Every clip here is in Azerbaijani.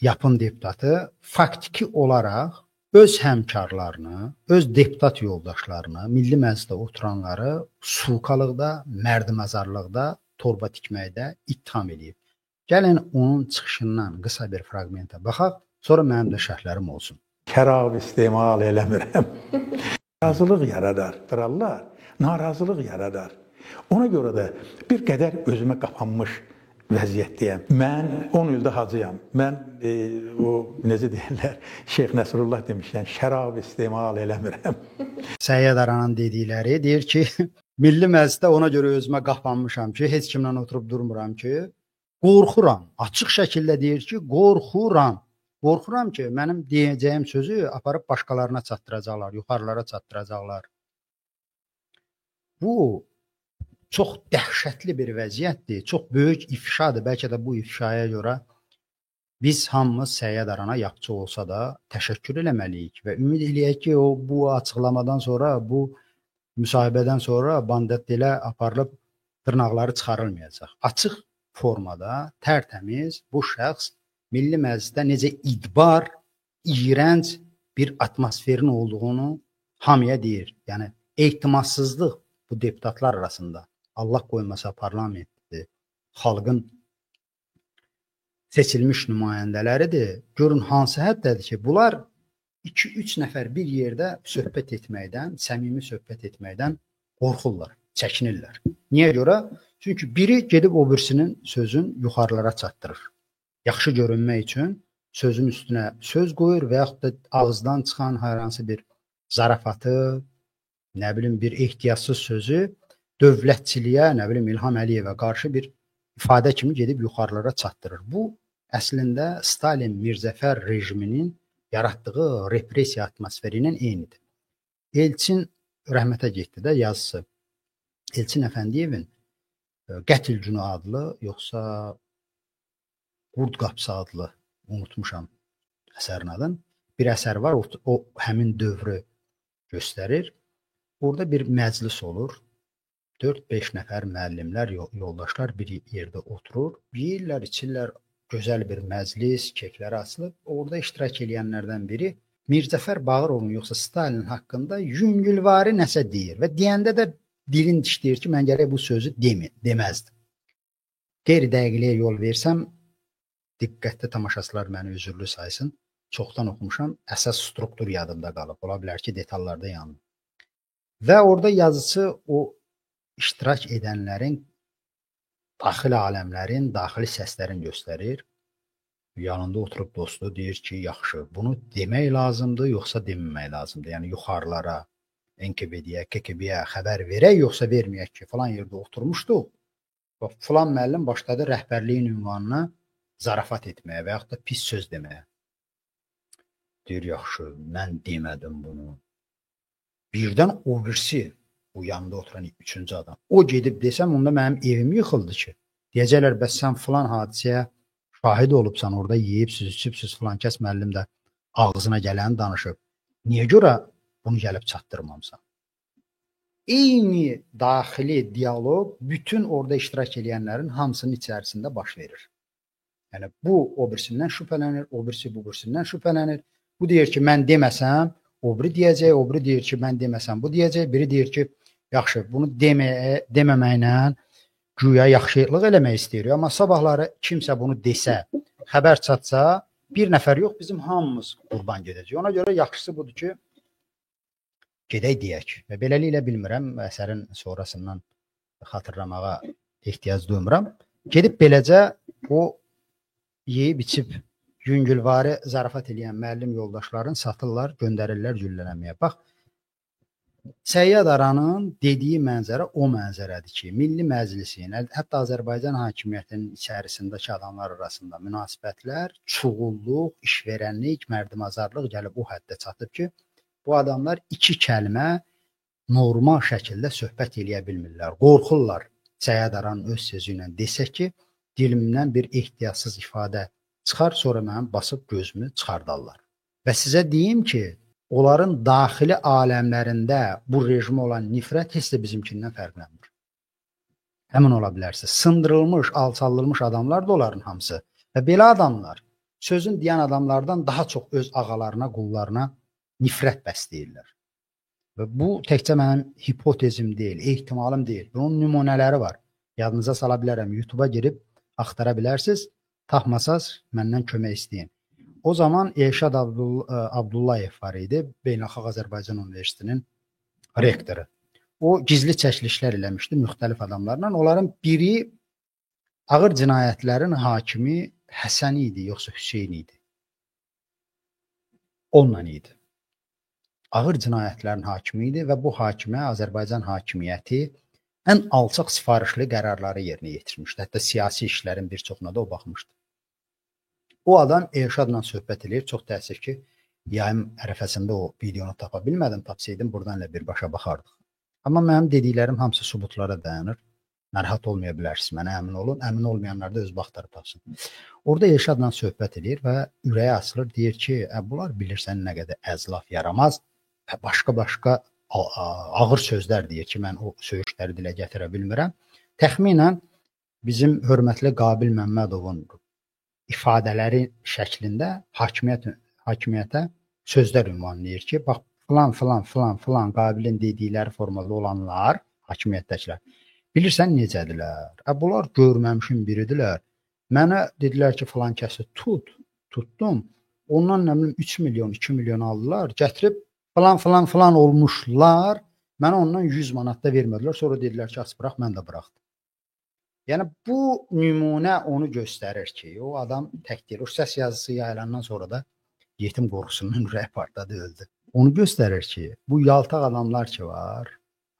yapın deputatı faktiki olaraq öz həmkarlarını, öz deputat yoldaşlarını, Milli Məclisdə oturanları sulkalıqda, mərdimazarlıqda, torba tikməkdə ittiham edib. Gəlin onun çıxışından qısa bir fraqmentə baxaq, sonra mənim də şərhlərim olsun. Şərab istemal eləmirəm. Narazılıq yaradar, krallar, narazılıq yaradar. Ona görə də bir qədər özümə qapanmış vəziyyətdəyəm. Mən 10 ildə hacıyam. Mən o necə deyirlər, Şeyx Nəsrullah demişlər, şərab istemal eləmirəm. Səyyad Aranın dedikləri deyir ki, Milli Məclisdə ona görə özümə qapanmışam ki, heç kimlə oturub durmuram ki, qorxuram. Açıq şəkildə deyir ki, qorxuram. Qorxuram ki, mənim deyəcəyim sözü aparıb başqalarına çatdıracaqlar, yuxarılara çatdıracaqlar. Bu çox dəhşətli bir vəziyyətdir, çox böyük ifşadır. Bəlkə də bu ifşaya görə biz hamımız Səyyad Arana yapıcı olsa da təşəkkür eləməliyik və ümid eləyək ki, o bu açıqlamadan sonra, bu müsahibədən sonra banditlə aparılıb dırnaqları çıxarılmayacaq. Açıq formada, tərtəmiz bu şəxs Milli Məclisdə necə idbar, iyrənc bir atmosferin olduğunu hamıya deyir. Yəni ehtimassızlıq bu deputatlar arasında. Allah qoymasa parlamentdir, xalqın seçilmiş nümayəndələridir. Görün hansı həddədir ki, bunlar 2-3 nəfər bir yerdə söhbət etməkdən, səmimi söhbət etməkdən qorxurlar, çəkinirlər. Niyə görə? Çünki biri gedib o birisinin sözün yuxarılara çatdırır. Yaxşı görünmək üçün sözün üstünə söz qoyur və yaxud da ağızdan çıxan hər hansı bir zarafatı, nə bilim bir ehtiyatsız sözü dövlətçiliyə, nə bilim İlham Əliyevə qarşı bir ifadə kimi gedib yuxarılara çatdırır. Bu əslində Stalin Mirzəfər rejiminin yaratdığı repressiya atmosferinin eynidir. Elçin rəhmətə getdi də yazısı. Elçin Əfəndiyevin Qətl Günü adlı, yoxsa Qurd Qapısı adlı, unutmuşam əsərin adını. Bir əsər var, o həmin dövrü göstərir. Orada bir məclis olur. 4-5 nəfər müəllimlər, yoldaşlar bir yerdə oturur. Yeyirlər, içirlər, gözəl bir məclis, keklər açılıb. Orada iştirak edənlərdən biri Mirzəfər Bağırovun yoxsa Stalin haqqında yüngülvari nəsə deyir və deyəndə də dilin dişləyir ki, mən gərək bu sözü deməzdim. Qeyri-dəqiqliyə yol versəm, diqqətli tamaşaçılar məni üzürlü saysın. Çoxdan oxumuşam, əsas struktur yadımda qalıb. Ola bilər ki, detallarda yanım. Və orada yazıcı o iştirak edənlərin, daxili aləmlərin, daxili səslərini göstərir. Yanında oturub dostu deyir ki, yaxşı, bunu demək lazımdır, yoxsa deməmək lazımdır. Yəni, yuxarılara, NKVD-yə, KKB-yə xəbər verək, yoxsa verməyək ki, falan yerdə oturmuşduq. Falan müəllim başladı rəhbərliyin ünvanına zarafat etməyə və yaxud da pis söz deməyə. Deyir, yaxşı, mən demədim bunu. Birdən o birisi, bu yanında oturan 3-cü adam. O gedib desəm, onda mənim evim yıxıldı ki. Deyəcəklər, bəs sən filan hadisəyə şahid olubsan, orada yeyibsiz, içibsiz, filan kəs müəllim də ağzına gələni danışıb. Niyə görə bunu gəlib çatdırmamsan? Eyni daxili diyaloq bütün orada iştirak edənlərin hamısının içərisində baş verir. Yəni, bu o birisindən şübhələnir, o birisi bu birisindən şübhələnir. Bu deyir ki, mən deməsəm, o biri deyəcək, o biri deyir ki, mən deməsəm, bu deyəcək, biri deyir ki, yaxşı, bunu deməməklə güya yaxşılıq eləmək istəyir. Amma sabahları kimsə bunu desə, xəbər çatsa, bir nəfər yox, bizim hamımız qurban gedəcək. Ona görə yaxşısı budur ki, gedək deyək. Və beləliklə bilmirəm, əsərin sonrasından xatırlamağa ehtiyac duymuram. Gedib beləcə o yeyib içib yüngülvari zarafat edən müəllim yoldaşların satırlar, göndərirlər güllələməyə. Bax, Səyyad Aranın dediyi mənzərə o mənzərədir ki, Milli Məclisin, hətta Azərbaycan hakimiyyətinin içərisindəki adamlar arasında münasibətlər, çuğulluq, işverənlik, mərdimazarlıq gəlib o həddə çatıb ki, bu adamlar iki kəlmə normal şəkildə söhbət eləyə bilmirlər. Qorxurlar Səyyad Aranın öz sözü ilə desək ki, dilimdən bir ehtiyatsız ifadə çıxar, sonra mənim basıb gözümü çıxardarlar. Və sizə deyim ki, onların daxili aləmlərində bu rejimə olan nifrət heç də bizimkindən fərqlənmir. Həmin ola bilərsə, sındırılmış, alçaldılmış adamlar da onların hamısı. Və belə adamlar sözün deyən adamlardan daha çox öz ağalarına, qullarına nifrət bəsləyirlər. Və bu təkcə mənim hipotezim deyil, ehtimalım deyil. Bunun nümunələri var. Yadınıza sala bilərəm. YouTube-a girib axtara bilərsiniz. Tapmasaz məndən kömək istəyin. O zaman Elşad Abdullayev var idi, Beynəlxalq Azərbaycan Universitetinin rektoru. O gizli çəkilişlər eləmişdi müxtəlif adamlarla. Onların biri ağır cinayətlərin hakimi Həsən idi, yoxsa Hüseyn idi. Onunla idi. Ağır cinayətlərin hakimi idi və bu hakimə Azərbaycan hakimiyyəti ən alçaq sifarişli qərarları yerinə yetirmişdi. Hətta siyasi işlərin bir çoxuna da o baxmışdı. O adam Elşadla söhbət edir. Çox təəssüf ki, yayım ərəfəsində o videonu tapa bilmədim. Tapsaydım buradan ilə birbaşa baxardıq. Amma mənim dediklərim hamısı sübutlara dayanır. Narahat olmaya bilərsiniz, mənə əmin olun. Əmin olmayanlar da öz baxtarı tapsın. Orada Elşadla söhbət edir və ürəyə asılır. Deyir ki, bunlar bilirsən nə qədər əzlaf yaramaz və başqa ağır sözlər deyir ki, mən o söyüşləri dilə gətirə bilmirəm. Təxminən bizim hörmətli Qabil Məmmədovun ifadələri şəklində hakimiyyətə sözlər ünvanlayır ki, bax filan Qabilin dedikləri formada olanlar, hakimiyyətdəkilər, bilirsən necədirlər? Bunlar görməmişin biridirlər. Mənə dedilər ki, filan kəsi tutdum. Ondan nə bilim 3 milyon, 2 milyon aldılar, gətirib filan olmuşlar. Mənə ondan 100 manat da vermədilər. Sonra dedilər ki, aç burax, mən də buraxdım. Yəni bu nümunə onu göstərir ki, o adam tək deyil. O səs yazısı yayılandan sonra da yetim qorxusundan ürək partladı, öldü. Onu göstərir ki, bu yaltaq adamlar ki var,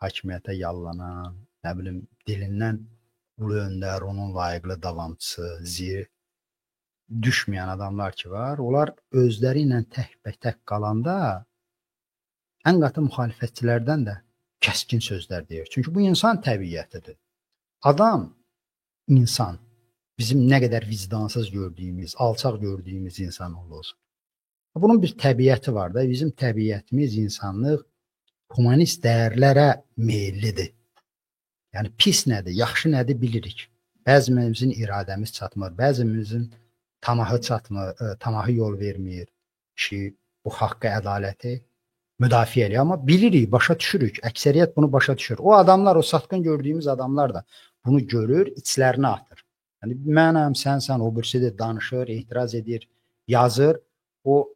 hakimiyyətə yallanan, nə bilim dilindən Ulu Öndər, onun layiqli davamçısı, düşməyən adamlar ki var, onlar özləri ilə tək qalanda ən qatı müxalifətçilərdən də kəskin sözlər deyir. Çünki bu insan təbiətidir. Adam, insan, bizim nə qədər vicdansız gördüyümüz, alçaq gördüyümüz insan olsun. Bunun bir təbiəti var da, bizim təbiətimiz, insanlıq humanist dəyərlərə meyillidir. Yəni pis nədir, yaxşı nədir bilirik. Bəzimizin iradəmiz çatmır, bəzimizin tamahı yol vermir ki, bu haqqı, ədaləti müdafiə eləyir. Amma bilirik, başa düşürük, əksəriyyət bunu başa düşür. O adamlar, o satqın gördüyümüz adamlar da bunu görür, içlərinə atır. Yəni mənəm, sən, o birisi də danışır, etiraz edir, yazır. O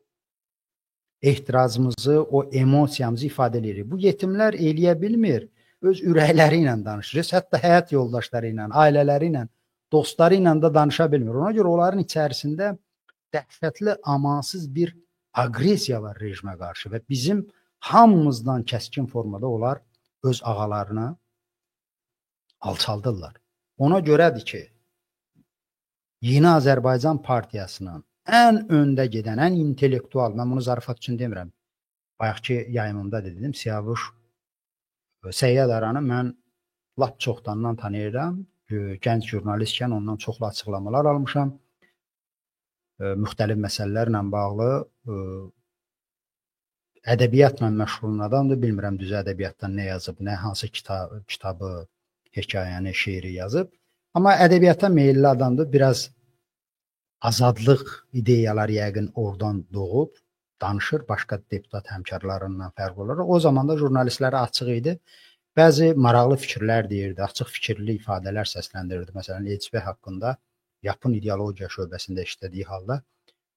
ehtirazımızı, o emosiyamızı ifadə edir. Bu yetimlər eləyə bilmir. Öz ürəkləri ilə danışır. Hətta həyat yoldaşları ilə, ailələri ilə, dostları ilə də danışa bilmir. Ona görə onların içərisində dəhşətli, amansız bir aqressiya var rejimə qarşı və bizim hamımızdan kəskin formada onlar öz ağalarını alçaldırlar. Ona görədir ki, Yeni Azərbaycan Partiyasının ən öndə gedən, ən intellektual, mən bunu zarafat üçün demirəm, bayaqki yayımımda dedim, Siyavuş Səyyad Aranı mən lap çoxdandan tanıyıram. Gənc jurnalistkən ondan çoxlu açıqlamalar almışam. Müxtəlif məsələlərlə bağlı ədəbiyyatla məşğul adamdır. Bilmirəm düz ədəbiyyatdan nə yazıb, nə hansı kitabı, hekayəni, şeiri yazıb. Amma ədəbiyyata meyilli adamdır. Biraz azadlıq ideyaları yəqin oradan doğub, danışır, başqa deputat həmkarlarından fərq olaraq. O zaman da jurnalistlərə açıq idi. Bəzi maraqlı fikirlər deyirdi, açıq fikirli ifadələr səsləndirirdi. Məsələn, ECB haqqında Yapon ideologiya şöbəsində işlədiyi halda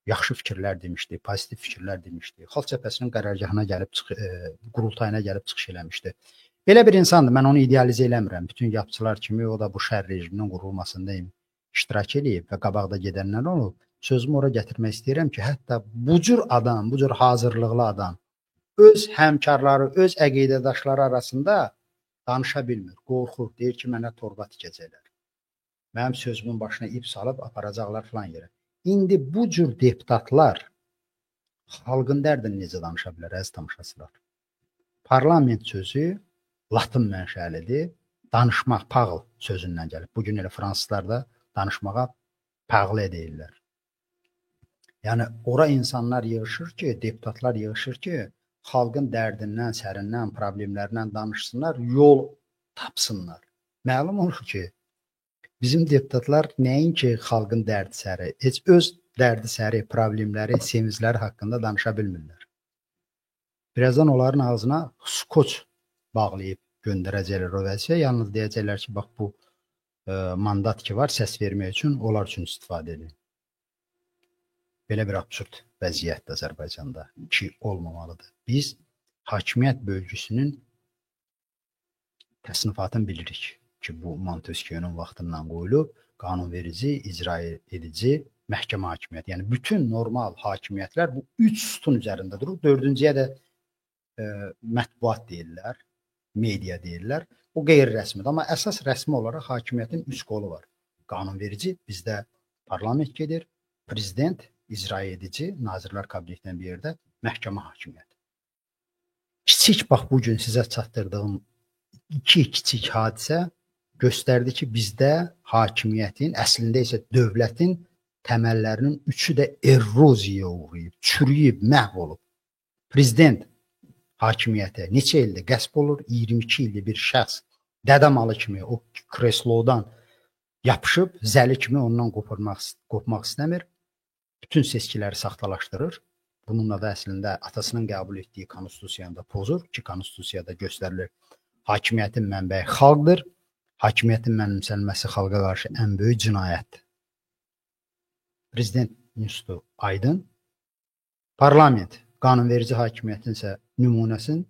yaxşı fikirlər demişdi, pozitiv fikirlər demişdi. Xalq Cəbhəsinin qərargahına gəlib, qurultayına gəlib çıxış eləmişdi. Belə bir insandır, mən onu idealizə eləmirəm. Bütün yapıcılar kimi o da bu şər rejiminin qurulmasında iştirak edib və qabaqda gedənlər olub. Sözümü ora gətirmək istəyirəm ki, hətta bu cür adam, bu cür hazırlıqlı adam öz həmkarları, öz əqidədaşları arasında danışa bilmir, qorxur, deyir ki, mənə torba tikəcəklər. Mənim sözümün başına ip salıb aparacaqlar filan yerə. İndi bu cür deputatlar xalqın dərdini necə danışa bilər, əziz tamaşaçılar? Parlament sözü latın mənşəlidir, danışmaq, pağıl sözündən gəlib. Bugün elə fransızlar da danışmağa pağıl deyirlər. Yəni, ora insanlar yığışır ki, deputatlar yığışır ki, xalqın dərdindən, sərindən, problemlərindən danışsınlar, yol tapsınlar. Məlum olur ki, bizim deputatlar nəinki xalqın dərdi səri, heç öz dərdi səri, problemləri, sevincləri haqqında danışa bilmirlər. Birazdan onların ağzına skoç bağlayıb göndərəcəklər o vəziyyətə. Yalnız deyəcəklər ki, bax bu mandat ki var, səs vermək üçün onlar üçün istifadə edin. Belə bir absurd vəziyyətdə Azərbaycanda ki olmamalıdır. Biz hakimiyyət bölgüsünün təsnifatını bilirik ki, bu Montesquieu'nun vaxtından qoyulub, qanunverici, icra edici, məhkəmə hakimiyyəti. Yəni bütün normal hakimiyyətlər bu 3 sütun üzərində durur. Dördüncüyə də mətbuat deyirlər, media deyirlər. O qeyri-rəsmidir, amma əsas rəsmi olaraq hakimiyyətin 3 qolu var. Qanunverici, bizdə parlament gedir, prezident, icra edici, Nazirlər Kabinetindən bir yerdə məhkəmə hakimiyyəti. Kiçik bax bu gün sizə çatdırdığım iki kiçik hadisə göstərdi ki, bizdə hakimiyyətin, əslində isə dövlətin təməllərinin üçü də eroziyaya uğrayıb, çürüyüb, məhv olub. Prezident hakimiyyəti neçə ildir qəsb olur? 22 ildir bir şəxs dədəmalı kimi o kreslodan yapışıb, zəli kimi ondan qopmaq istəmir. Bütün seçkiləri saxtalaşdırır. Bununla da əslində atasının qəbul etdiyi konstitusiyada da pozur ki, konstitusiyada göstərilir. Hakimiyyətin mənbəyi xalqdır. Hakimiyyətin mənimsənilməsi xalqa qarşı ən böyük cinayətdir. Prezident institutu aydın. Parlament, qanunverici hakimiyyətin isə nümunəsin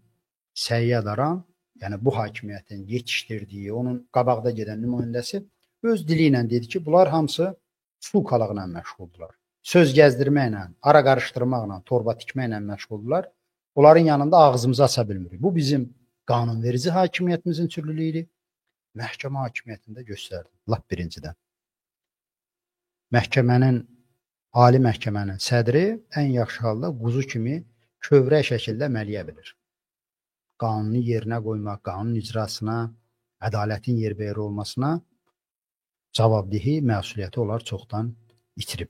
Səyyad Aram, yəni bu hakimiyyətin yetişdirdiyi, onun qabaqda gedən nümayəndəsi öz dili ilə dedi ki, bunlar hamısı sulqalığına məşğuldular. Söz gəzdirməklə, ara qarışdırmaqla, torba tikməklə məşğuldular. Onların yanında ağzımızı aça bilmirik. Bu bizim qanunverici hakimiyyətimizin çürlülüyüdür. Məhkəmə hakimiyyətində göstərdim. Lap birincidən. Məhkəmənin, ali məhkəmənin sədri ən yaxşı halda quzu kimi kövrək şəkildə əməliyə bilir. Qanunu yerinə qoymaq, qanun icrasına, ədalətin yerbəyer olmasına cavabdehi, məsuliyyəti onlar çoxdan itirib.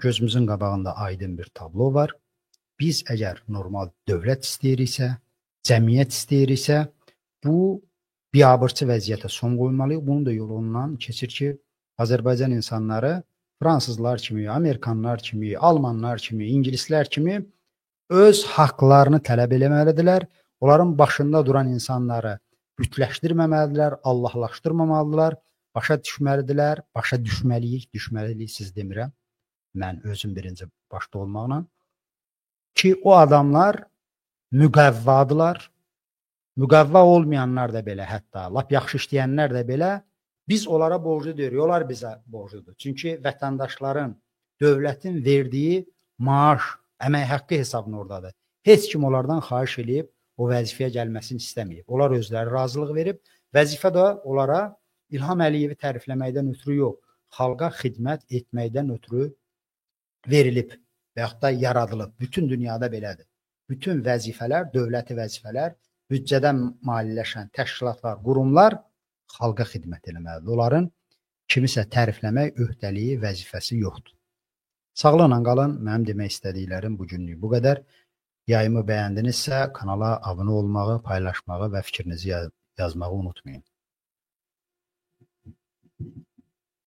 Gözümüzün qabağında aydın bir tablo var. Biz əgər normal dövlət istəyiriksə, cəmiyyət istəyiriksə, bu biabırçı vəziyyətə son qoymalıyıq. Bunun da yolu ondan keçir ki, Azərbaycan insanları fransızlar kimi, amerikanlar kimi, almanlar kimi, ingilislər kimi öz haqlarını tələb eləməlidirlər. Onların başında duran insanları bütləşdirməməlidirlər, Allahlaşdırmamalıdırlar, başa düşməlidirlər, başa düşməliyik siz demirəm. Mən özüm birinci başda olmaqla ki, o adamlar müqəvvadılar. Müqəvva olmayanlar da belə, hətta lap yaxşı işləyənlər də belə biz onlara borcu deyirik, onlar bizə borcudur. Çünki vətəndaşların, dövlətin verdiyi maaş, əmək haqqı hesabına oradadır. Heç kim onlardan xahiş edib o vəzifəyə gəlməsini istəməyib. Onlar özləri razılıq verib, vəzifə də onlara İlham Əliyevi tərifləməkdən ötürü yox, xalqa xidmət etməkdən ötürü verilib və yaxud da yaradılıb. Bütün dünyada belədir. Bütün vəzifələr, dövləti vəzifələr, büdcədən maliyyələşən təşkilatlar, qurumlar xalqa xidmət eləməlidir. Onların kimisə tərifləmək öhdəliyi, vəzifəsi yoxdur. Sağlıqla qalın. Mənim demək istədiklərim bu günlük bu qədər. Yayımı bəyəndinizsə kanala abunə olmağı, paylaşmağı və fikrinizi yazmağı unutmayın.